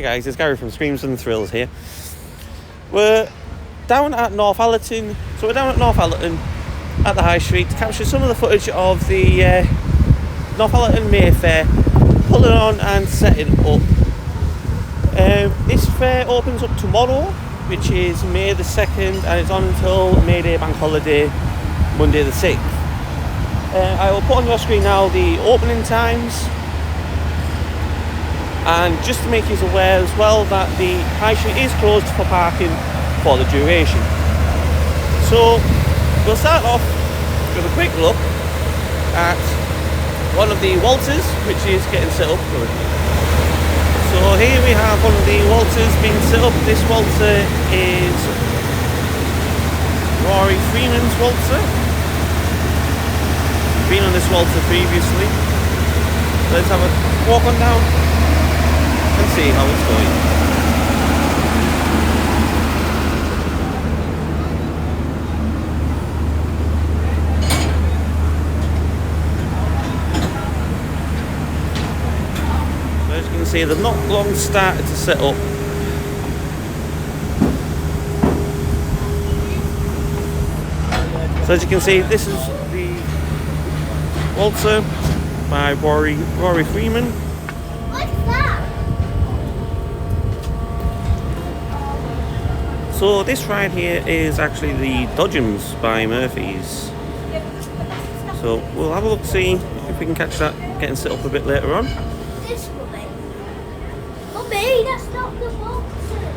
guys, it's Gary from Screams and Thrills here. We're down at Northallerton, at the High Street to capture some of the footage of the Northallerton May Fair pulling on and setting up. This fair opens up tomorrow, which is May the 2nd, and it's on until May Day Bank Holiday, Monday the 6th. I will put on your screen now the opening times, and just to make you aware as well that the High Street is closed for parking for the duration. So we'll start off with a quick look at one of the Waltzers, which is getting set up currently. So here we have one of the Waltzers being set up. This Waltzer is Rory Freeman's Waltzer. Been on this Waltzer previously. Let's have a walk on down and see how it's going. So as you can see, they've not long started to set up. So as you can see, this is the Waltzer by Rory Freeman. So this ride here is actually the Dodgems by Murphy's. So we'll have a look, see if we can catch that getting set up a bit later on. This woman. Mummy, that's not the Waltzer.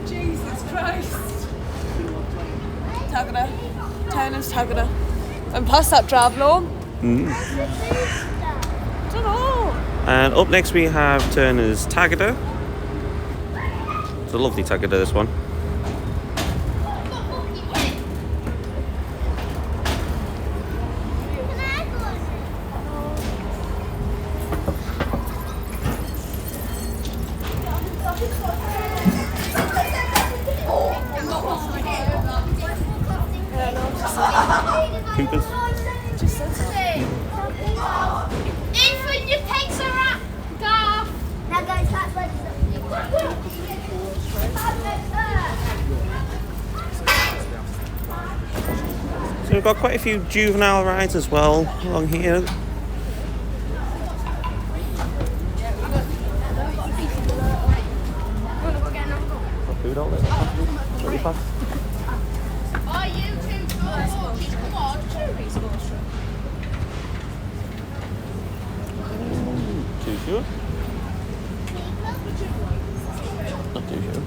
Jesus Christ. Turner's Tagada. And plus that drive long. I don't know. And up next we have Turner's Tagada. It's a lovely Tagada, this one. Coopers. Ethan, your pigs are at Garth. Now guys, that's where So we've got quite a few juvenile rides as well along here. Food outlet. Really fast. Are you two good? Come on, Too sure? Not too sure.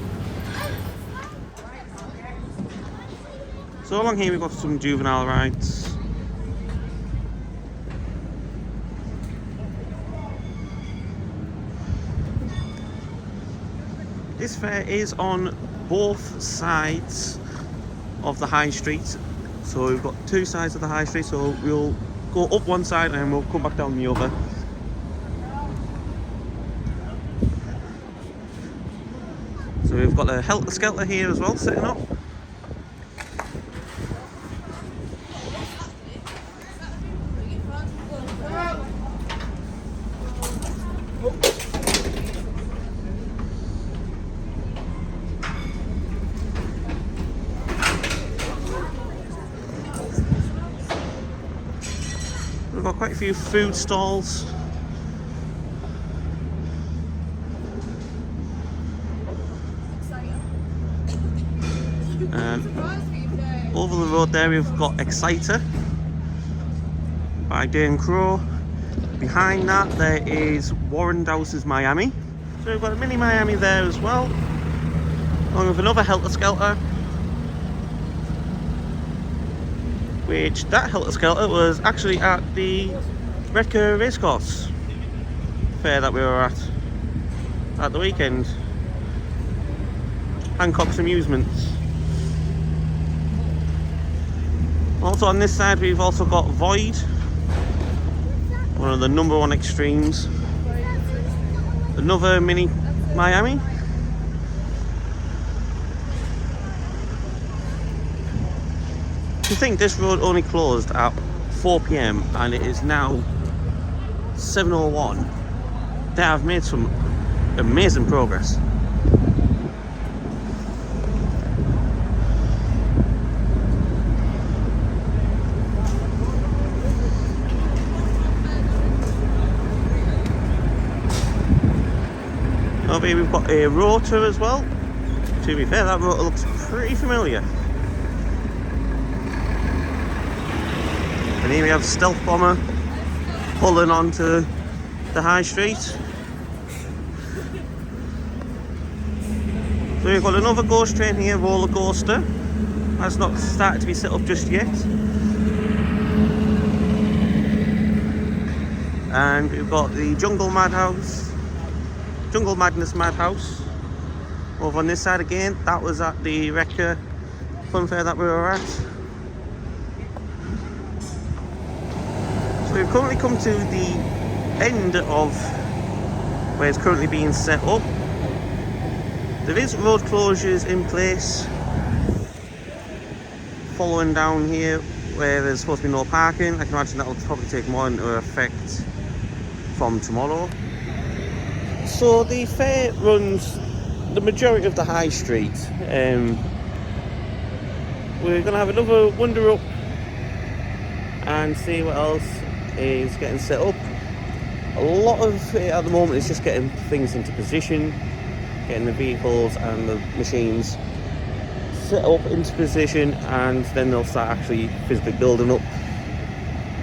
So along here we've got some juvenile rides. This fair is on both sides of the High Street. So we've got two sides of the High Street, so we'll go up one side and we'll come back down the other. So we've got a Helter Skelter here as well, setting up. We've got quite a few food stalls. Over the road there we've got Exciter by Dane Crow. Behind that there is Warren Dowse's Miami. So we've got a mini Miami there as well, along with another Helter Skelter, which that Helter Skelter was actually at the Redcar Racecourse fair that we were at the weekend. Hancock's Amusements. Also on this side we've also got Void, one of the #1 extremes. Another mini Miami. To think this road only closed at 4 PM and it is now 7:01, they have made some amazing progress. Over here we've got a rotor as well. To be fair, that rotor looks pretty familiar. And here we have Stealth Bomber pulling onto the high street. So we've got another ghost train here, roller coaster. That's not started to be set up just yet. And we've got the Jungle Madness Madhouse over on this side again. That was at the Wrecker Fun Fair that we were at. So we've currently come to the end of where it's currently being set up. There is road closures in place following down here where there's supposed to be no parking. I can imagine that will probably take more into effect from tomorrow. So the fair runs the majority of the high street. We're going to have another wander up and see what else is getting set up. A lot of it at the moment is just getting things into position, getting the vehicles and the machines set up into position, and then they'll start actually physically building up.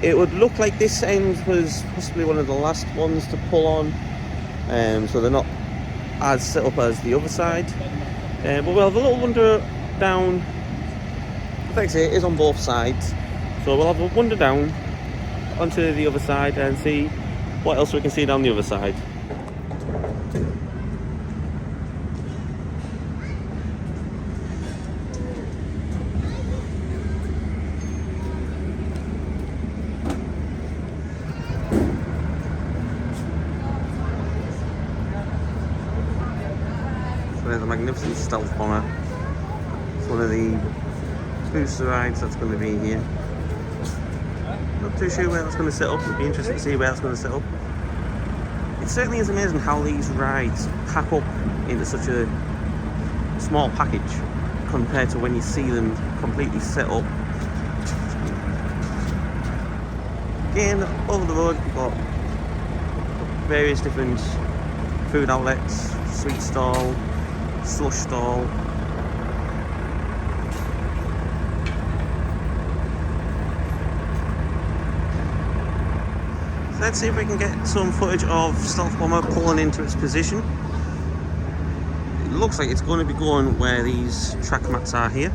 It would look like this end was possibly one of the last ones to pull on. So they're not as set up as the other side, but we'll have a little wander down. Like I say, it is on both sides, so we'll have a wander down onto the other side and see what else we can see down the other side. There's a magnificent Stealth Bomber. It's one of the booster rides that's going to be here. Not too sure where that's going to set up. It'll be interesting to see where that's going to set up. It certainly is amazing how these rides pack up into such a small package compared to when you see them completely set up. Again, over the road we've got various different food outlets, sweet stall, slush stall. So let's see if we can get some footage of Stealth Bomber pulling into its position. It looks like it's going to be going where these track mats are here.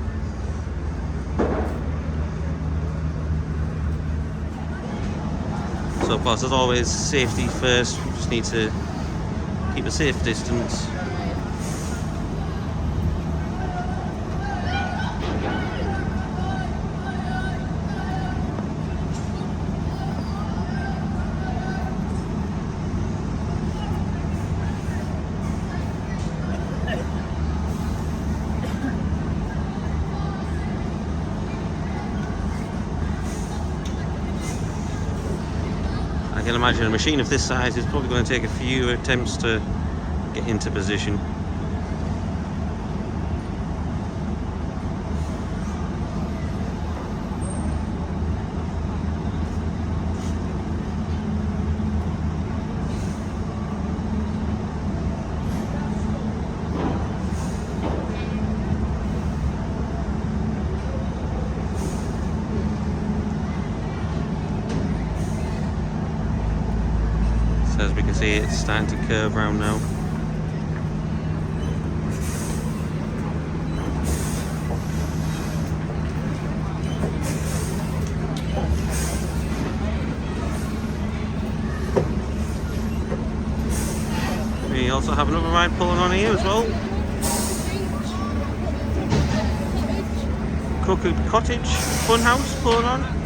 So of course, as always, safety first. We just need to keep a safe distance. I can imagine a machine of this size is probably going to take a few attempts to get into position. So as we can see, it's starting to curve round now. We also have another ride pulling on here as well. Crooked Cottage Funhouse pulling on.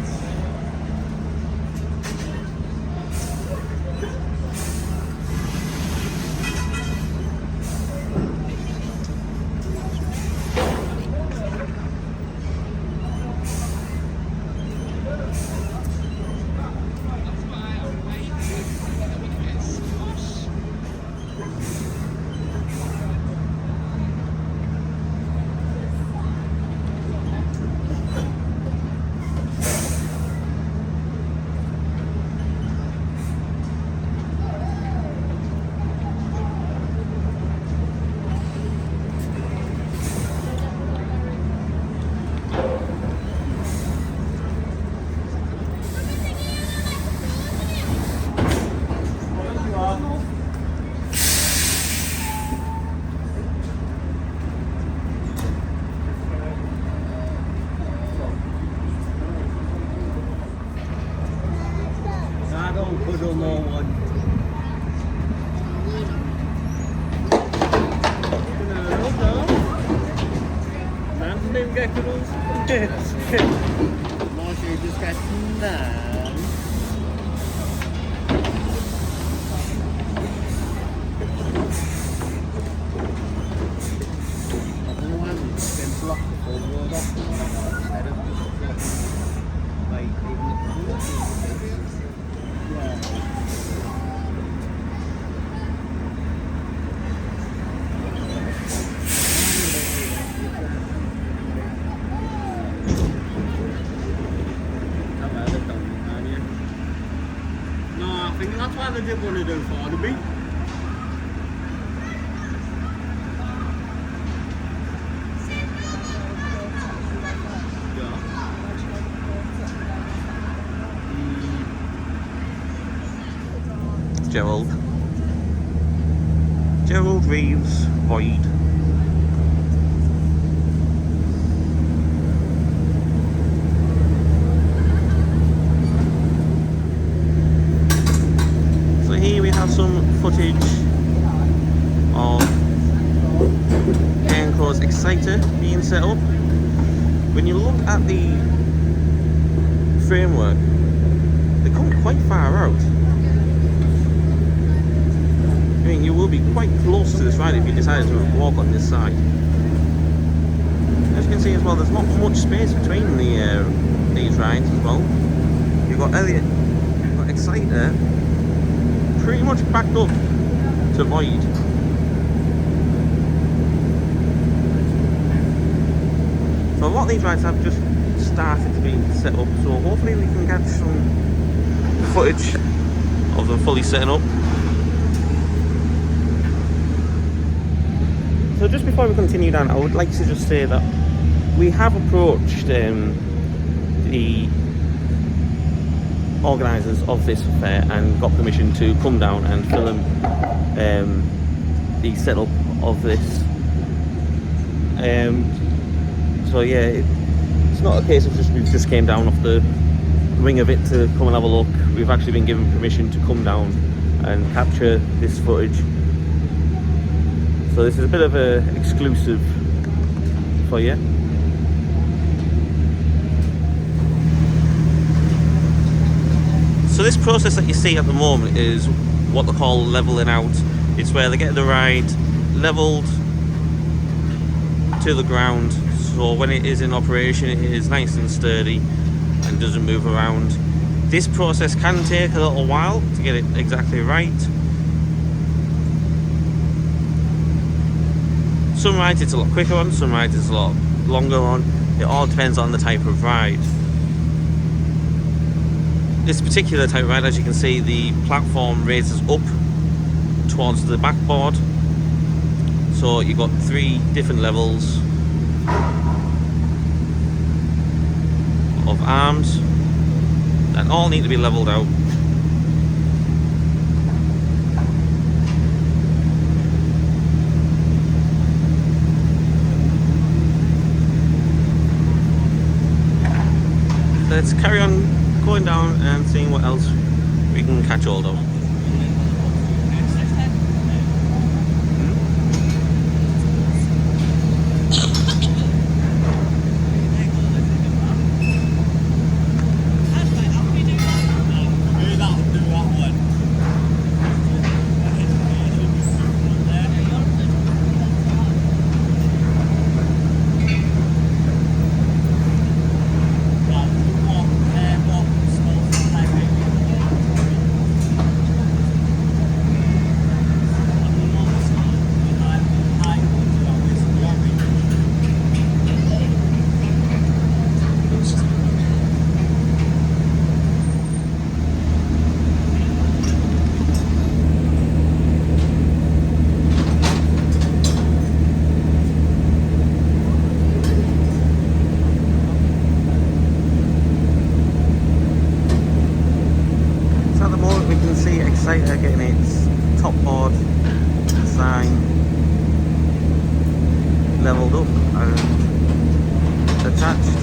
Mau saya just kasih senang. Aku mau kan vlog foto dok. Ada vlog. Baik ini. Ya. That's why they didn't want to do far to be. Gerald Reeves Void. So here we have some footage of Encro's exciter being set up. When you look at the framework, they come quite far out. I mean, you will be quite close to this ride if you decided to walk on this side. As you can see as well, there's not much space between these rides as well. You've got Elliot, you've got Exciter, pretty much backed up to Void. So a lot of these rides have just started to be set up, so hopefully we can get some footage of them fully setting up. So just before we continue down, I would like to just say that we have approached the organisers of this fair and got permission to come down and film the setup of this. So yeah, it's not a case of we've just came down off the wing of it to come and have a look. We've actually been given permission to come down and capture this footage. So this is a bit of an exclusive for you. So this process that you see at the moment is what they call leveling out. It's where they get the ride leveled to the ground, so when it is in operation it is nice and sturdy and doesn't move around. This process can take a little while to get it exactly right. Some rides it's a lot quicker on, some rides it's a lot longer on. It all depends on the type of ride. This particular type of ride, as you can see, the platform raises up towards the backboard. So you've got 3 different levels of arms that all need to be leveled out. Let's carry on going down and seeing what else we can catch hold of. Exciter getting its top board sign levelled up and attached.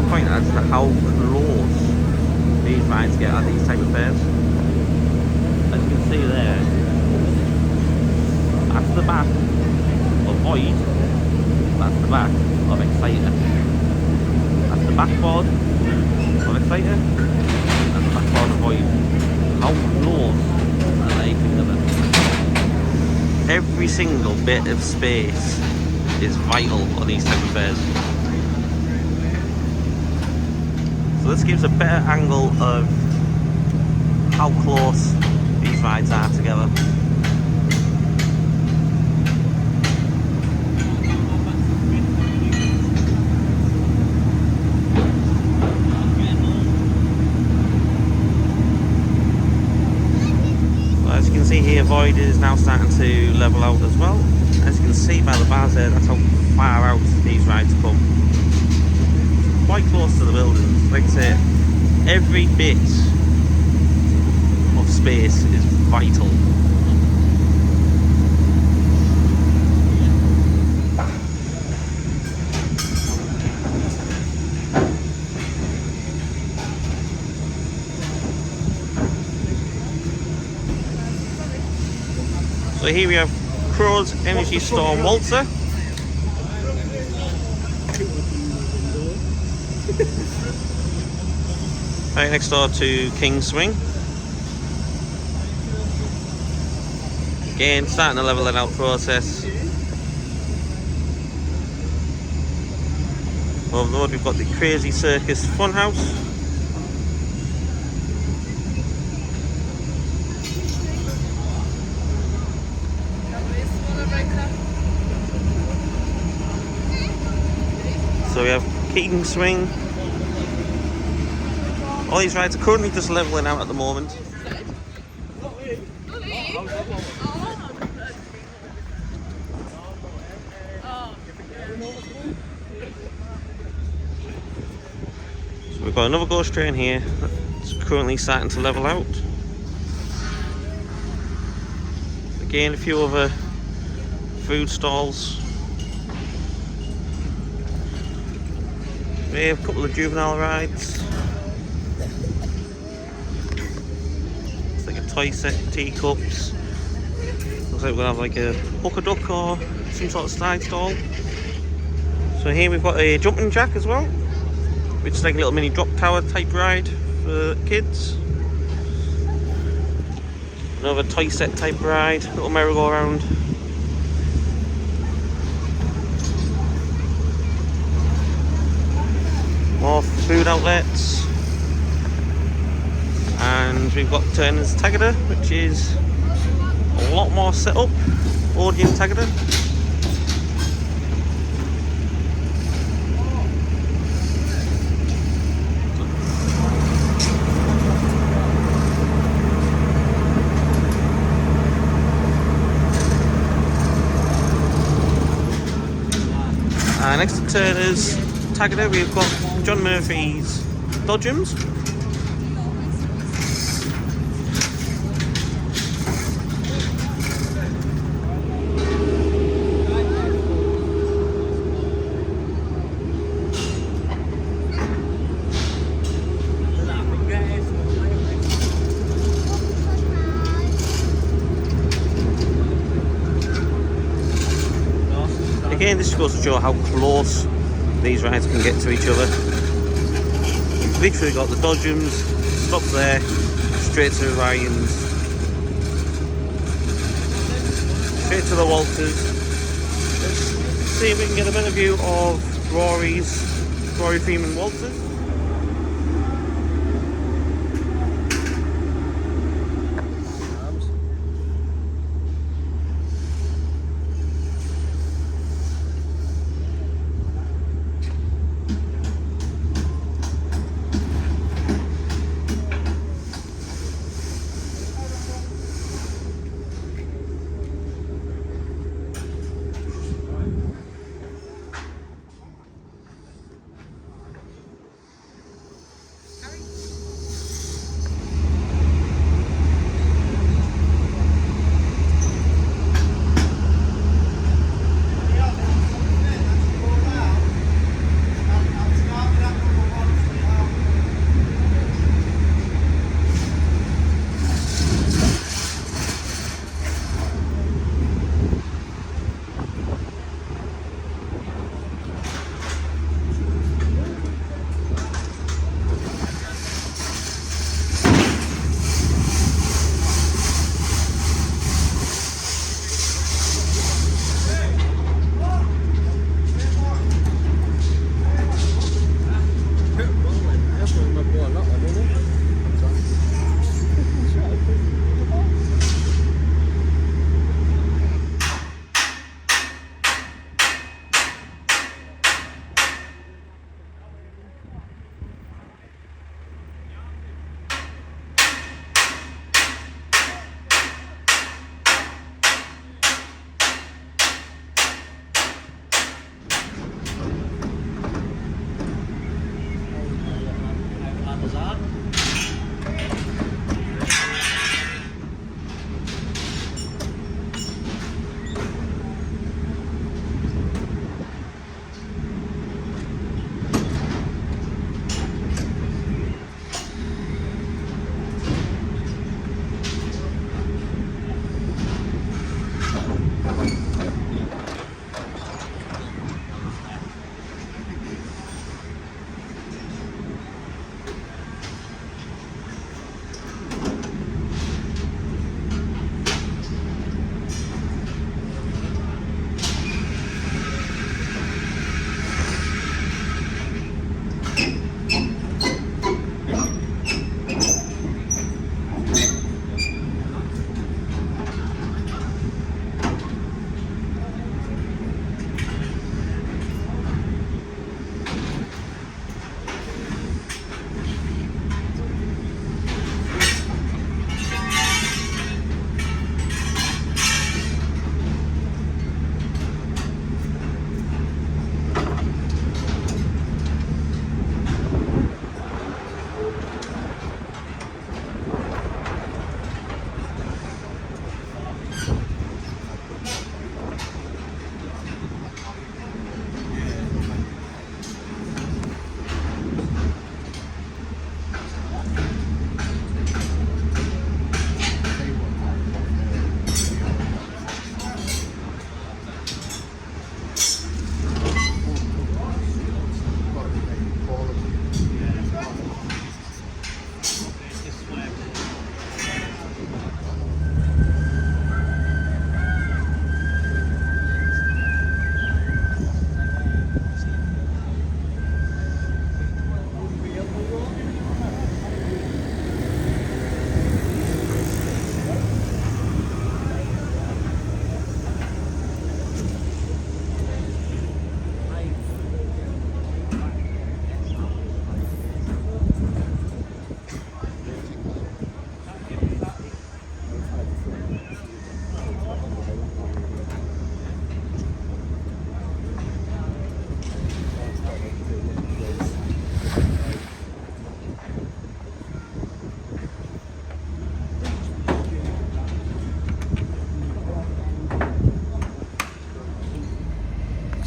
to point out is how close these rides get at these type of fairs. As you can see there, that's the back of Void, that's the back of Exciter. That's the backboard of Exciter, and the backboard of Void. How close are they together? Every single bit of space is vital on these type of fairs. So this gives a better angle of how close these rides are together. As you can see here, Void is now starting to level out as well. As you can see by the bars there, that's how far out these rides come. Quite close to the buildings. Like I say, every bit of space is vital. So here we have Crow's Energy Storm Waltzer. Right next door to King Swing. Again, starting the leveling out process. Over the road we've got the Crazy Circus Funhouse. So we have King Swing. All these rides are currently just leveling out at the moment. So we've got another ghost train here that's currently starting to level out. Again, a few other food stalls. We have a couple of juvenile rides. It's like a toy set, teacups. Looks like we're gonna have like a hooker duck or some sort of slide stall. So here we've got a jumping jack as well, which is like a little mini drop tower type ride for kids. Another toy set type ride, little merry-go-round. More food outlets, and we've got Turner's Tagada, which is a lot more set up. Odeon Tagada. Next to Turner's Tagada, we've got John Murphy's Dodgems. Again, this goes to show how close these rides can get to each other. We've literally got the Dodgems, stops there, straight to Ryan's, straight to the Walters. Let's see if we can get a better view of Rory Freeman Walters.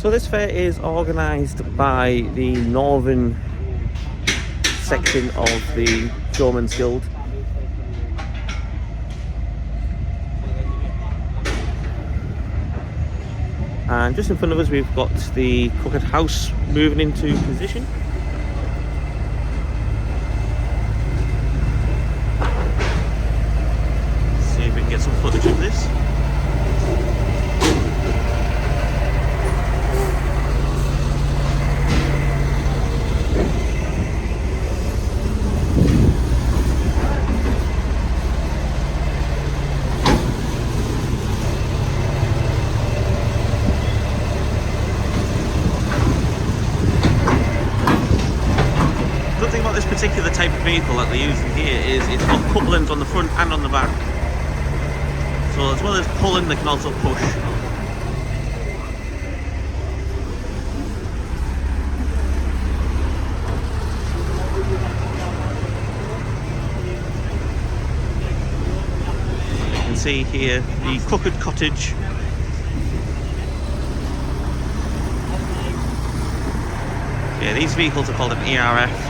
So this fair is organised by the northern section of the Showman's Guild. And just in front of us we've got the Crooked House moving into position. See if we can get some footage of this. This particular type of vehicle that they're using here is it's got couplings on the front and on the back, so as well as pulling they can also push. You can see here the Crooked Cottage. Yeah, these vehicles are called an ERF.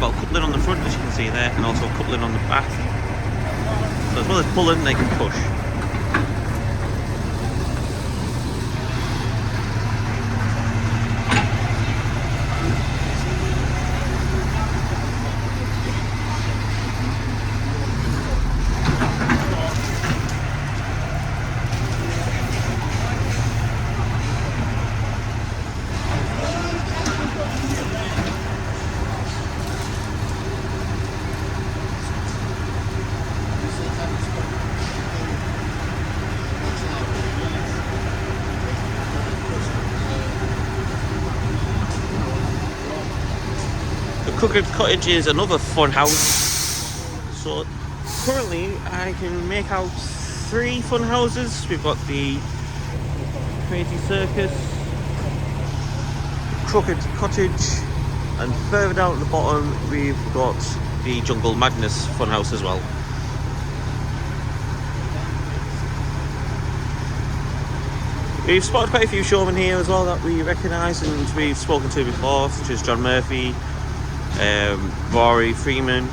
Got coupling on the front, as you can see there, and also coupling on the back. So as well as pulling, they can push. Crooked Cottage is another fun house. So currently I can make out 3 fun houses. We've got the Crazy Circus, Crooked Cottage, and further down at the bottom we've got the Jungle Madness fun house as well. We've spotted quite a few showmen here as well that we recognise and we've spoken to before, such as John Murphy, Rory Freeman.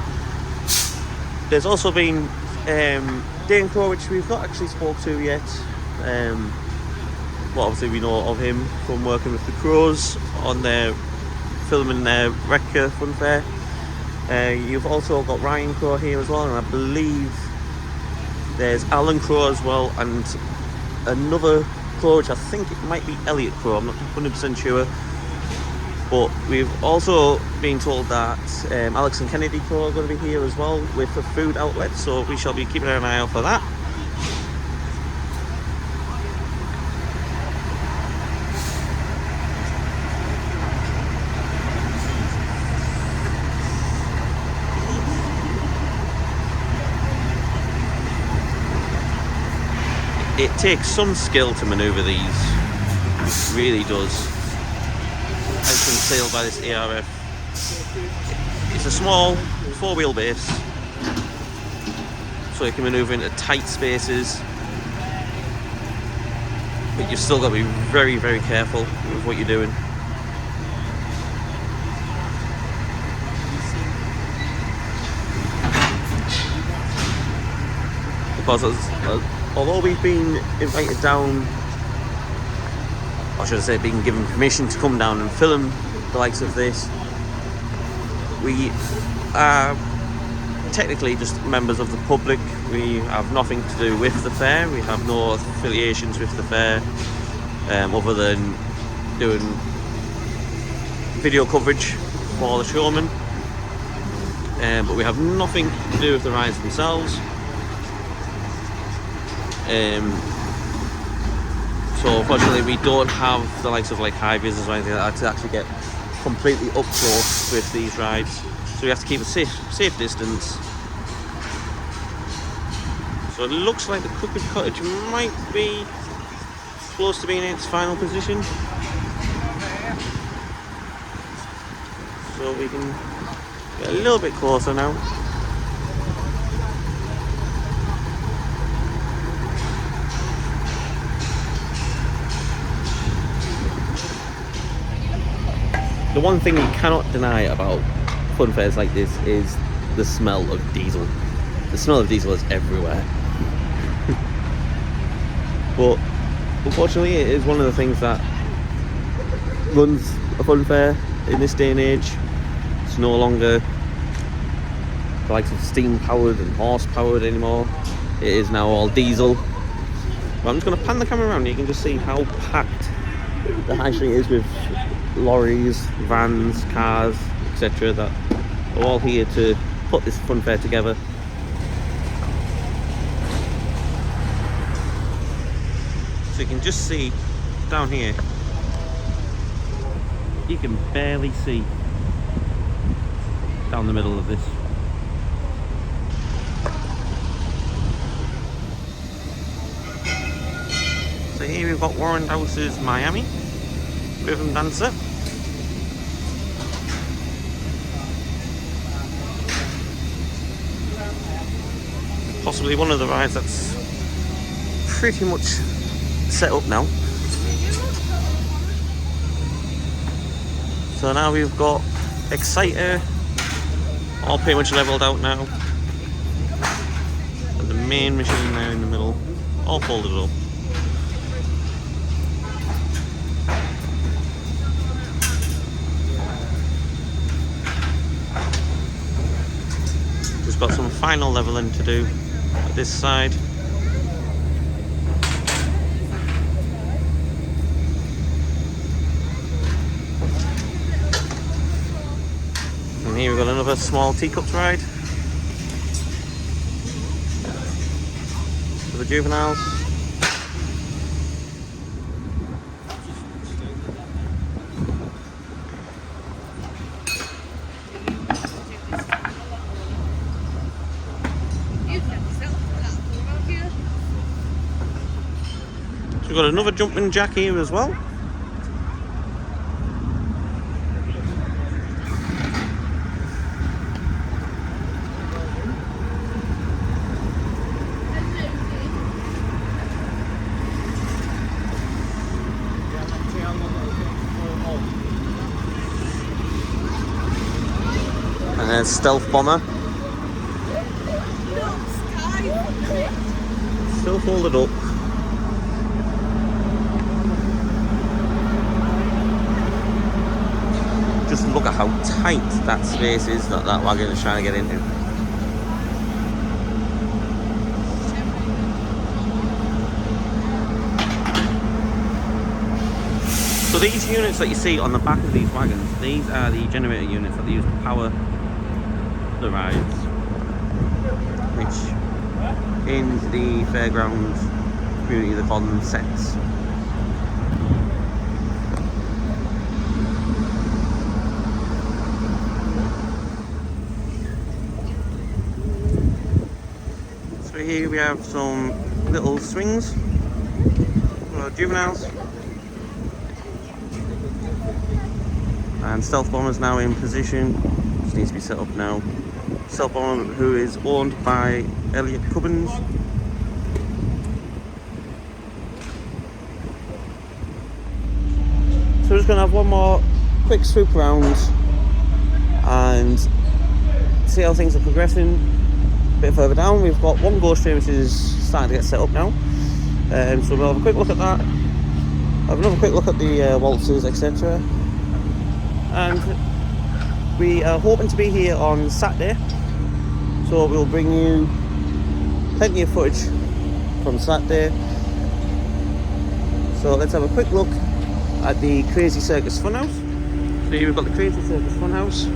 There's also been Dane Crow, which we've not actually spoke to yet, but obviously we know of him from working with the Crows on their filming their Wrecker Fun Fair. You've also got Ryan Crow here as well, and I believe there's Alan Crow as well, and another Crow, which I think it might be Elliot Crow, I'm not 100% sure. But we've also been told that Alex and Kennedy Crow are going to be here as well with a food outlet, so we shall be keeping an eye out for that. It takes some skill to manoeuvre these, it really does. Concealed by this ARF. It's a small 4-wheel base, so you can manoeuvre into tight spaces, but you've still got to be very, very careful with what you're doing. Because although we've been invited down, or should I say being given permission to come down and film the likes of this, we are technically just members of the public. We have nothing to do with the fair, we have no affiliations with the fair, other than doing video coverage for the showmen, but we have nothing to do with the rides themselves. So unfortunately we don't have the likes of like high vis or anything like that to actually get completely up close with these rides. So we have to keep a safe distance. So it looks like the Crooked Cottage might be close to being in its final position. So we can get a little bit closer now. the one thing you cannot deny about fun fairs like this is the smell of diesel. The smell of diesel is everywhere. But unfortunately, it is one of the things that runs a fun fair in this day and age. It's no longer the likes of steam powered and horse powered anymore. It is now all diesel. But I'm just going to pan the camera around. You can just see how packed the high street is with lorries, vans, cars, etc. that are all here to put this fun fair together. So you can just see down here, you can barely see down the middle of this. So here we've got Warren House's Miami Rhythm Dancer. Possibly one of the rides that's pretty much set up now. So now we've got Exciter all pretty much leveled out now, and the main machine there in the middle all folded up. Just got some final leveling to do at this side. And here we've got another small teacups ride for the juveniles. So we've got another jumping jack here as well. And there's Stealth Bomber. Still folded up. Just look at how tight that space is that that wagon is trying to get into. So these units that you see on the back of these wagons, these are the generator units that they use to power the rides, which in the Fairground community they call them sets. So here we have some little swings for juveniles, and Stealth Bomber's now in position. Just needs to be set up now. Stealth Bomber, who is owned by Elliot Cubbins. So we're just going to have one more quick swoop around and see how things are progressing. A bit further down, we've got one ghost train which is starting to get set up now. So we'll have a quick look at that. Have another quick look at the Waltzers, etc. And we are hoping to be here on Saturday. So we'll bring you plenty of footage from Saturday. So let's have a quick look at the Crazy Circus Funhouse. So here we've got the Crazy Circus Funhouse,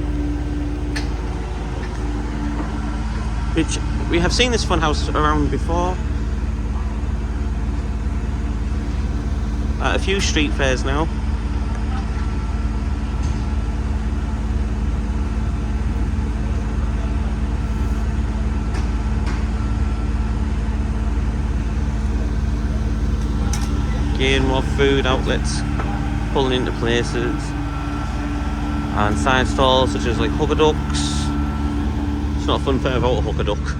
which we have seen this funhouse around before at a few street fairs now. Again, more food outlets pulling into places, and side stalls such as like hooker ducks. It's not a fun fair without a hooker duck.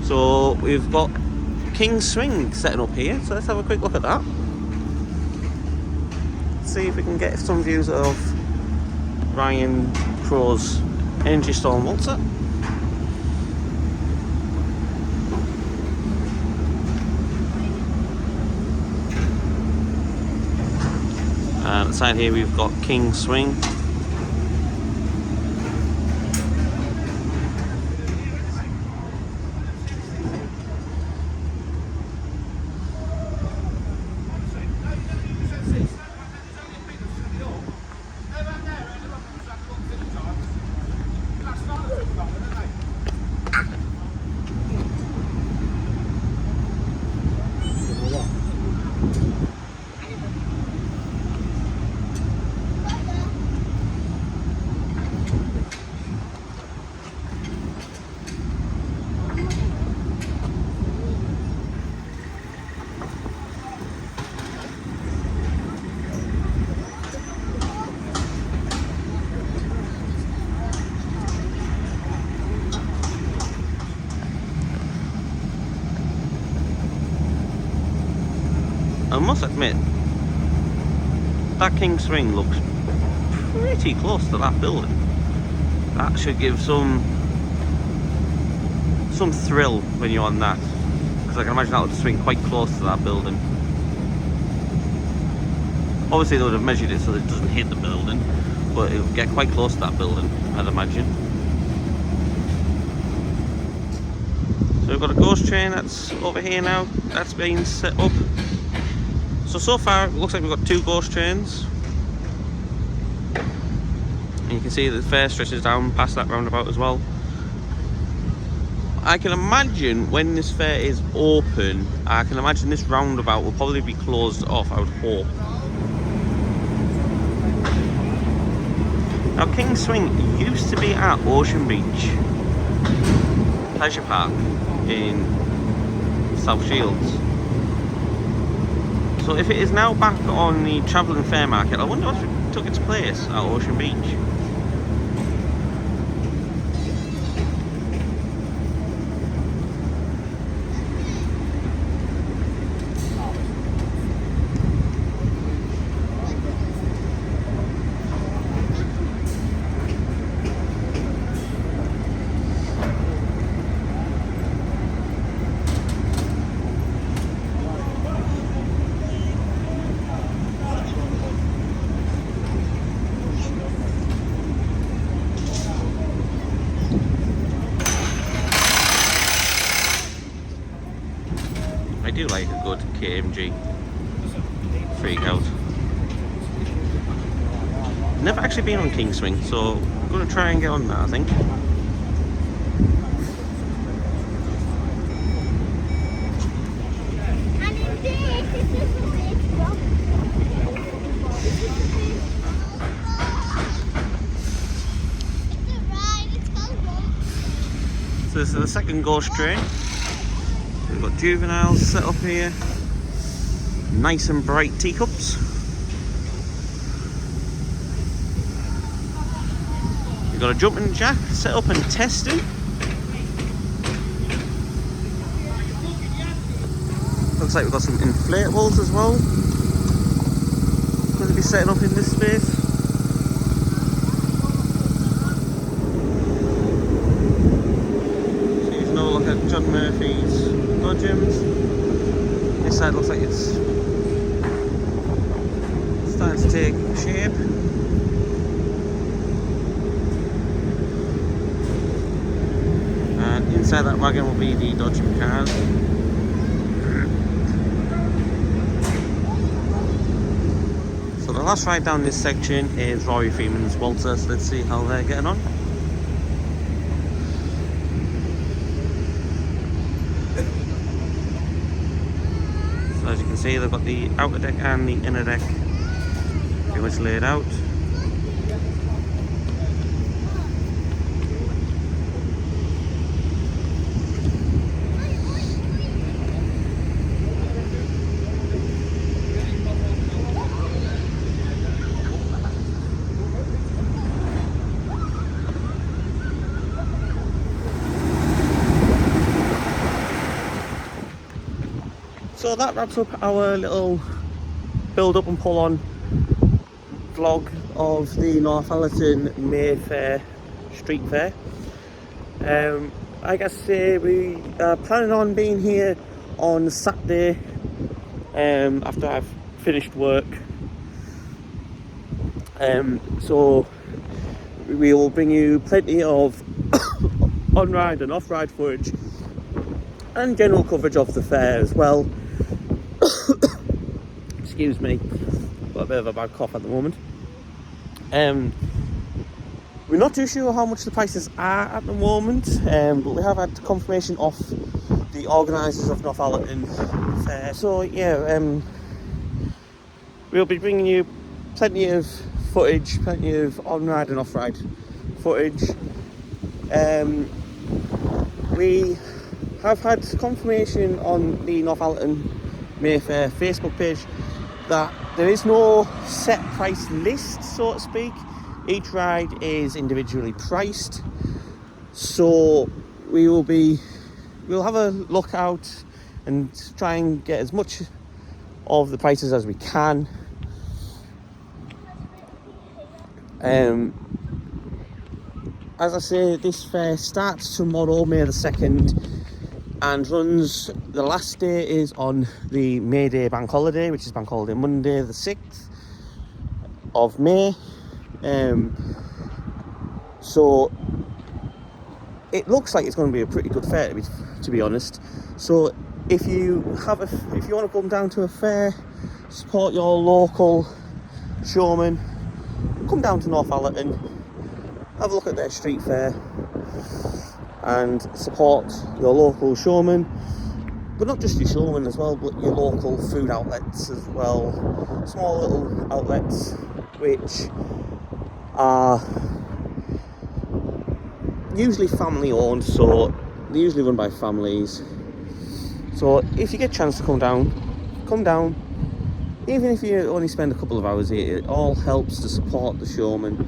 So we've got King's Swing setting up here, so let's have a quick look at that. See if we can get some views of Ryan Crow's Energy Storm Waltzer. And at the side here we've got King Swing. I must admit, that King Swing looks pretty close to that building. That should give some thrill when you're on that, because I can imagine that would swing quite close to that building. Obviously they would have measured it so that it doesn't hit the building, but it would get quite close to that building, I'd imagine. So we've got a ghost train that's over here now, that's been set up. So far it looks like we've got 2 ghost trains, and you can see that the fair stretches down past that roundabout as well. I can imagine when this fair is open, I can imagine this roundabout will probably be closed off, I would hope. Now King Swing used to be at Ocean Beach Pleasure Park in South Shields. So if it is now back on the travelling fair market, I wonder what took its place at Ocean Beach. I do like a good KMG freak out. Never actually been on King Swing, so I'm going to try and get on that, I think. So this is the second ghost train. We've got juveniles set up here, nice and bright teacups. We've got a jumping jack set up and testing. Looks like we've got some inflatables as well. Going to be setting up in this space. So you can have a look at John Murphy's Dodgems. This side looks like it's starting to take shape. And inside that wagon will be the Dodgem cars. So the last ride down this section is Rory Freeman's Waltzer, so let's see how they're getting on. As you can see, they've got the outer deck and the inner deck pretty much laid out. So that wraps up our little build up and pull on vlog of the Northallerton May Fair street fair. Like I say, we are planning on being here on Saturday after I've finished work. So we will bring you plenty of on-ride and off-ride footage and general coverage of the fair as well. Excuse me, got a bit of a bad cough at the moment. We're not too sure how much the prices are at the moment, but we have had confirmation off the organisers of Northallerton Fair. So yeah, we'll be bringing you plenty of footage, plenty of on-ride and off-ride footage. We have had confirmation on the Northallerton May Fair Facebook page that there is no set price list, so to speak. Each ride is individually priced, so we'll have a look out and try and get as much of the prices as we can. As I say, this fair starts tomorrow, May the 2nd, and runs, the last day is on the May Day bank holiday, which is bank holiday Monday the 6th of May. So it looks like it's going to be a pretty good fair, to be honest. So if you want to come down to a fair, support your local showman, come down to Northallerton, have a look at their street fair and support your local showman, but not just your showman as well, but your local food outlets as well. Small little outlets which are usually family owned, so they're usually run by families. So if you get a chance to come down. Even if you only spend a couple of hours here, it all helps to support the showman.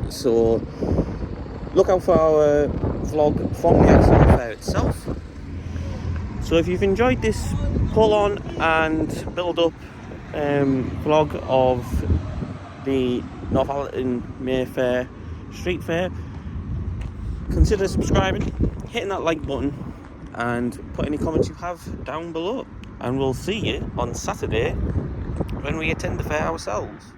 So look out for our vlog from the actual fair itself. So if you've enjoyed this pull on and build up vlog of the Northallerton May Fair street fair, consider subscribing, hitting that like button, and put any comments you have down below. And we'll see you on Saturday when we attend the fair ourselves.